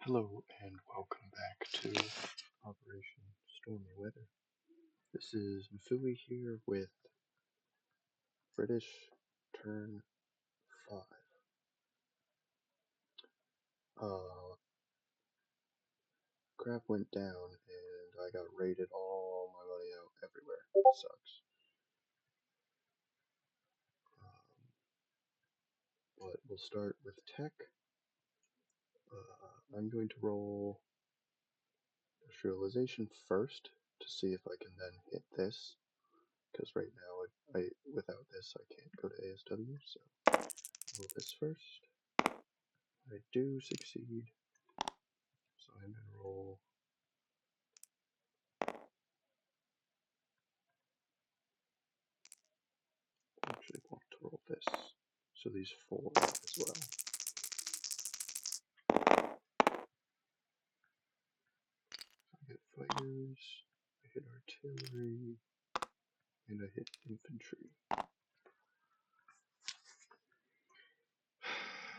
Hello and welcome back to Operation Stormy Weather. This is Mfui here with British Turn 5. Crap went down and I got raided all my money out everywhere. It sucks. But we'll start with tech. I'm going to roll industrialization first to see if I can then hit this. Because right now, without this, I can't go to ASW. So roll this first. I do succeed. So I'm going to roll. I actually want to roll this. So these four as well. I hit fighters, I hit artillery, and I hit infantry.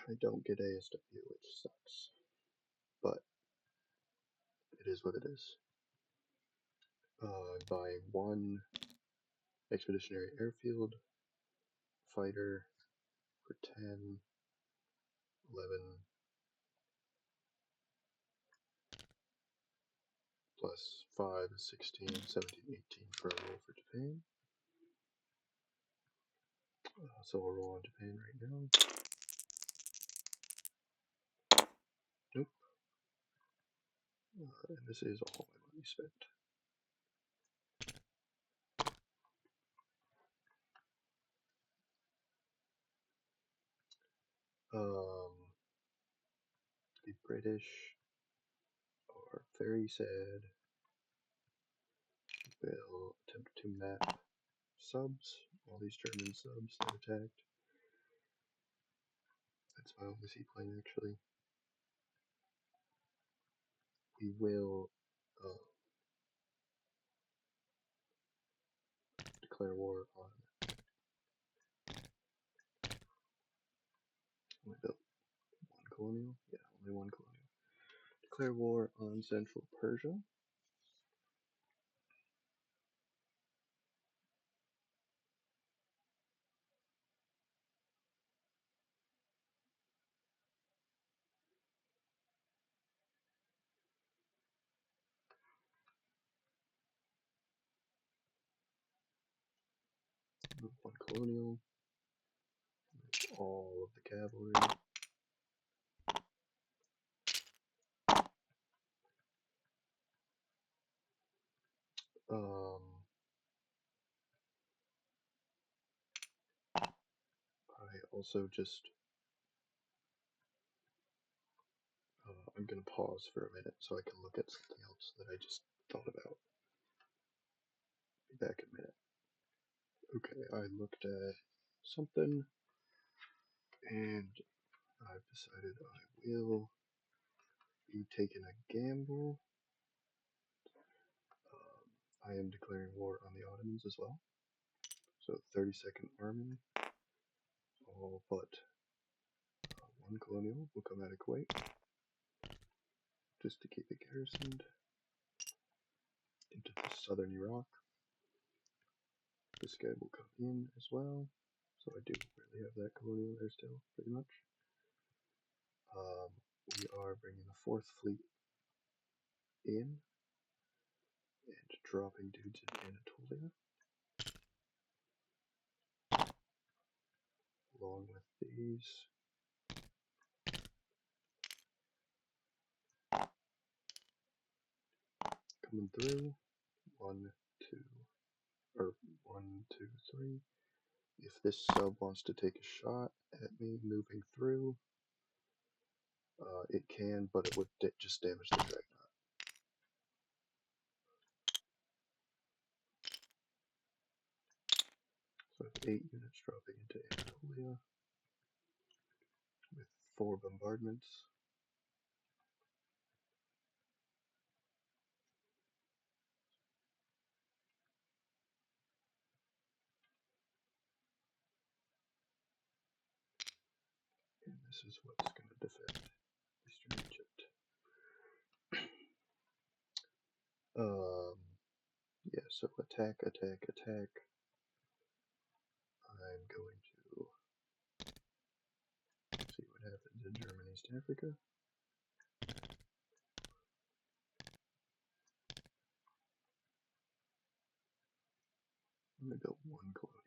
I don't get ASW, which sucks. But it is what it is. I'm buying one expeditionary airfield fighter for 10, 11, plus 5 is 16, 17, 18 for a roll for Japan. So I'll roll on Japan right now. Nope. And this is all my money spent. The British are very sad. They'll attempt to map subs, all these German subs that attacked. That's my only seaplane actually. We will declare war on. Only built one colonial? Yeah, only one colonial. Declare war on Central Persia. One colonial. All of the cavalry. I also just I'm gonna pause for a minute so I can look at something else that I just thought about. Be back in a minute. Okay, I looked at something and I've decided I will be taking a gamble. I am declaring war on the Ottomans as well. So 32nd Army, all but one colonial will come out of Kuwait just to keep it garrisoned into southern Iraq. This guy will come in as well, so I do really have that colonial there still, pretty much. We are bringing the 4th Fleet in and dropping dudes in Anatolia, along with these. Coming through, 1, 2, or 1, 2, 3. If this sub wants to take a shot at me moving through, it can, but it would just damage the dreadnought. So I have 8 units dropping into Anatolia with 4 bombardments. And this is what's going to defend Eastern Egypt. Yeah, so attack, attack, attack. I'm going to see what happens in German East Africa. I'm going to build one colonial.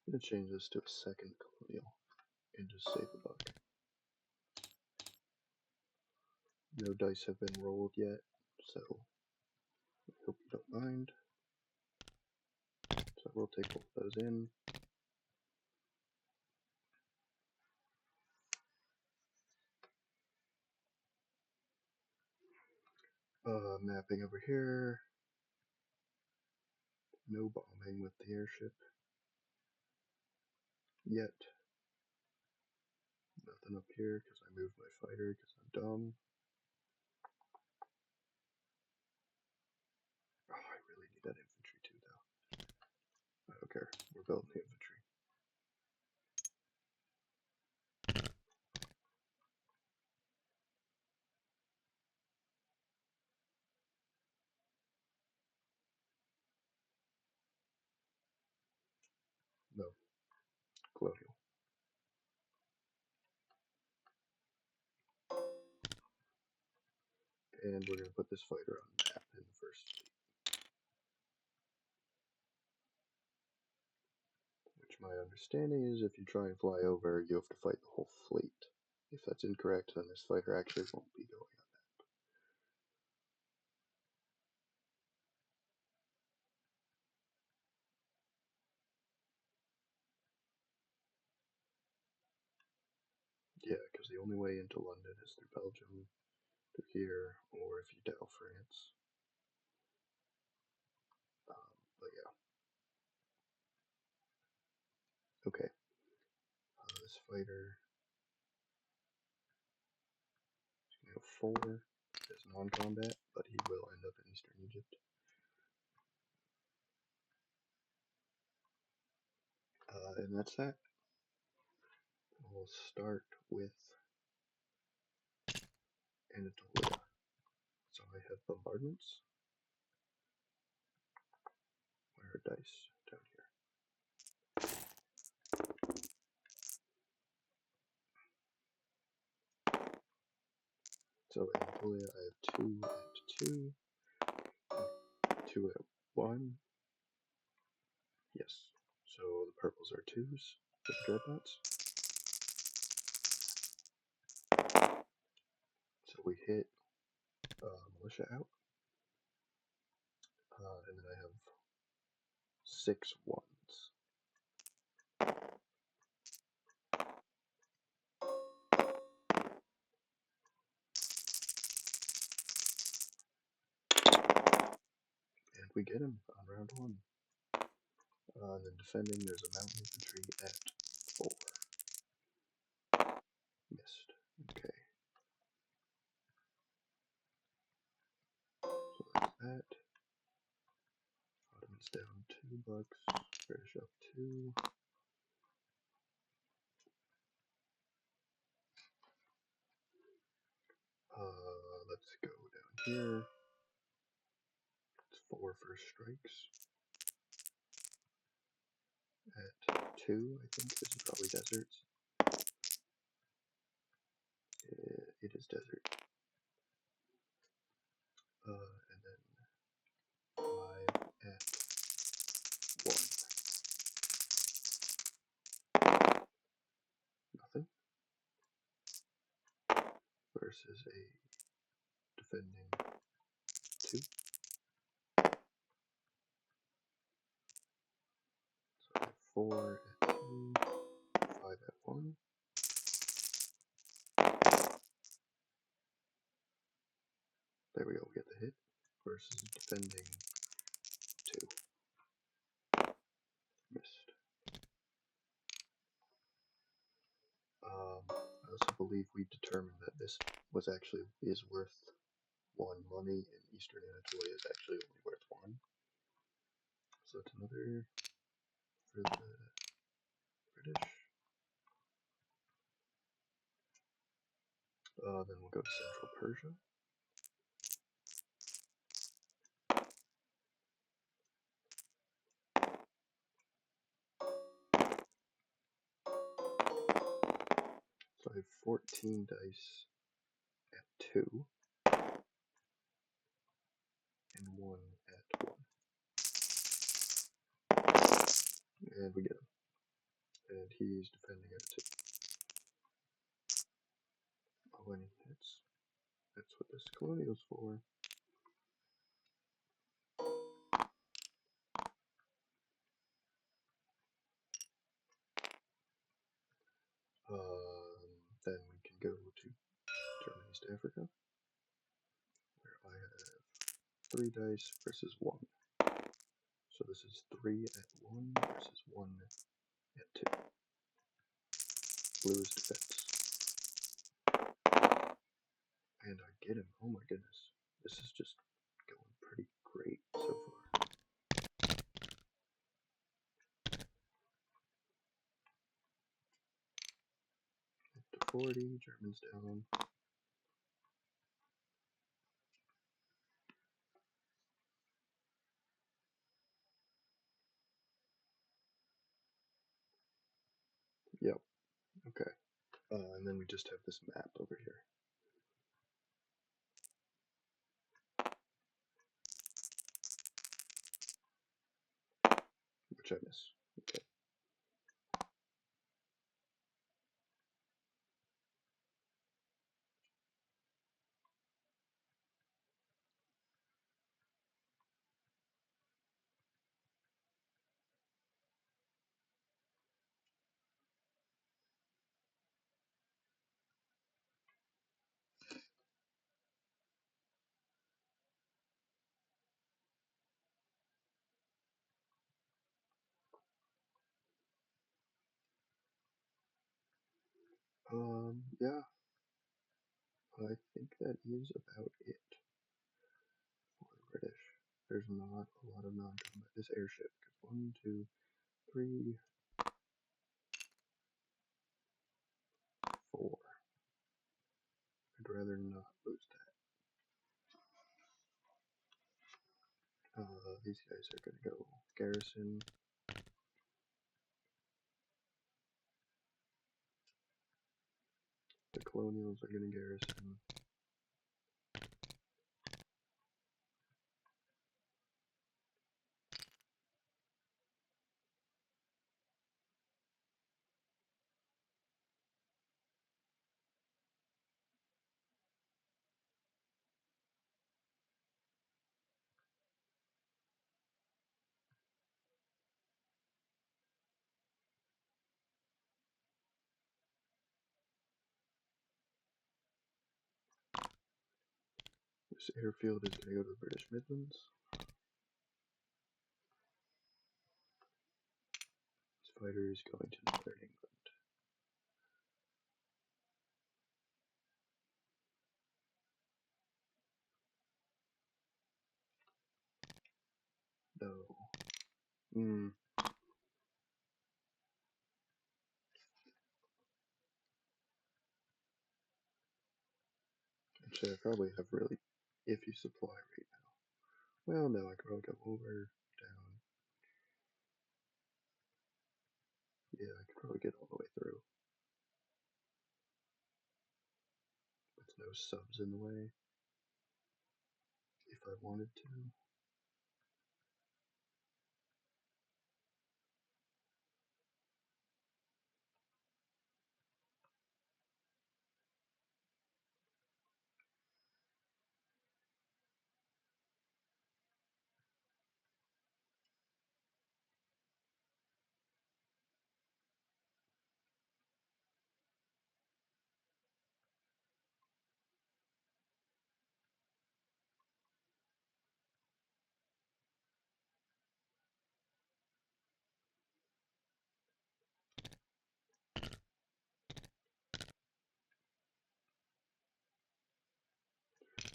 I'm going to change this to a second colonial and just save a buck. No dice have been rolled yet, so I hope you don't mind. So we'll take both those in. Mapping over here. No bombing with the airship yet. Nothing up here because I moved my fighter because I'm dumb. Oh, I really need that infantry too, though. I don't care. We're building the infantry. No, colonial. And we're going to put this fighter on the map in the first fleet. Which my understanding is if you try and fly over, you have to fight the whole fleet. If that's incorrect, then this fighter actually won't be going on that. Yeah, because the only way into London is through Belgium, through here, or if you dial France. But yeah. Okay. This fighter is going to go 4 as non-combat, but he will end up in Eastern Egypt. And that's that. We'll start with Anatolia. So I have bombardments. Where are dice? Down here. So Anatolia, I have 2 at 2, 2 at 1. Yes. So the purples are 2s with dreadnoughts. So we hit militia out. And then I have 6 1s. And we get him on round 1. And then defending, there's a mountain infantry at 4. Missed. Okay. So that's that. Ottomans down 2 bucks. British up 2. Let's go down here. It's 4 first strikes. At 2, I think. This is probably deserts. It is desert. And then 5 at 1. Nothing. Versus a defending 2. So I have 4 at 2, 5 at 1. There we go, we get the hit. Versus defending 2. Missed. I also believe we determined that this was actually is worth 1 money, and Eastern Anatolia is actually only worth 1. So that's another for the British. Then we'll go to Central Persia. So I have 14 dice at 2 and 1 at 1. And we get him. And he's defending at 2. Oh, and he hits. That's what this colonial's for. Then we can go to German East Africa, where I have 3 dice versus 1. So this is 3 at 1 versus 1 at 2. Blue is defense. And I get him. Oh my goodness. This is just going pretty great so far. Up to 40, German's down. Yep. Okay. And then we just have this map over here. Which I miss. Okay. Yeah. I think that is about it for the British. There's not a lot of non-combat. This airship, because 1, 2, 3, 4. I'd rather not lose that. These guys are going to go garrison. The colonials are going to garrison. This airfield is going to go to the British Midlands. This fighter is going to Northern England. No. Actually, I probably have really iffy supply right now. Well, no, I could probably go over, down. Yeah, I could probably get all the way through. With no subs in the way. If I wanted to.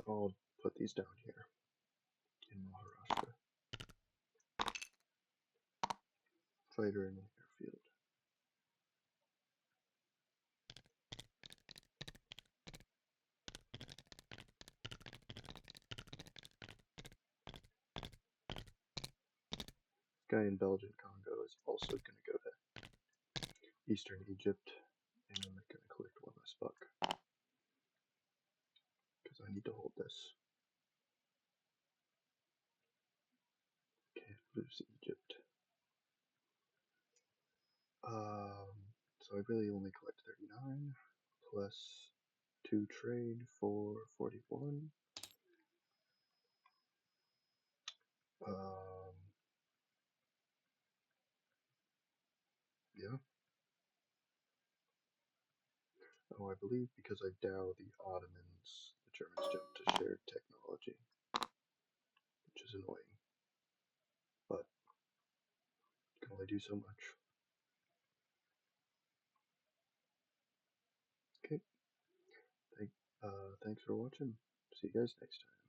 I'll put these down here in Maharashtra. fighter in an airfield. This guy in Belgian Congo is also going to go to Eastern Egypt, and I'm going to collect one less buck because I need to hold this. Can't lose Egypt. So I really only collect 39 plus 2 trade for 41. Yeah. Oh, I believe because I Dow the Ottomans, the Germans jumped to shared technology, which is annoying, but you can only do so much. Okay, thanks for watching. See you guys next time.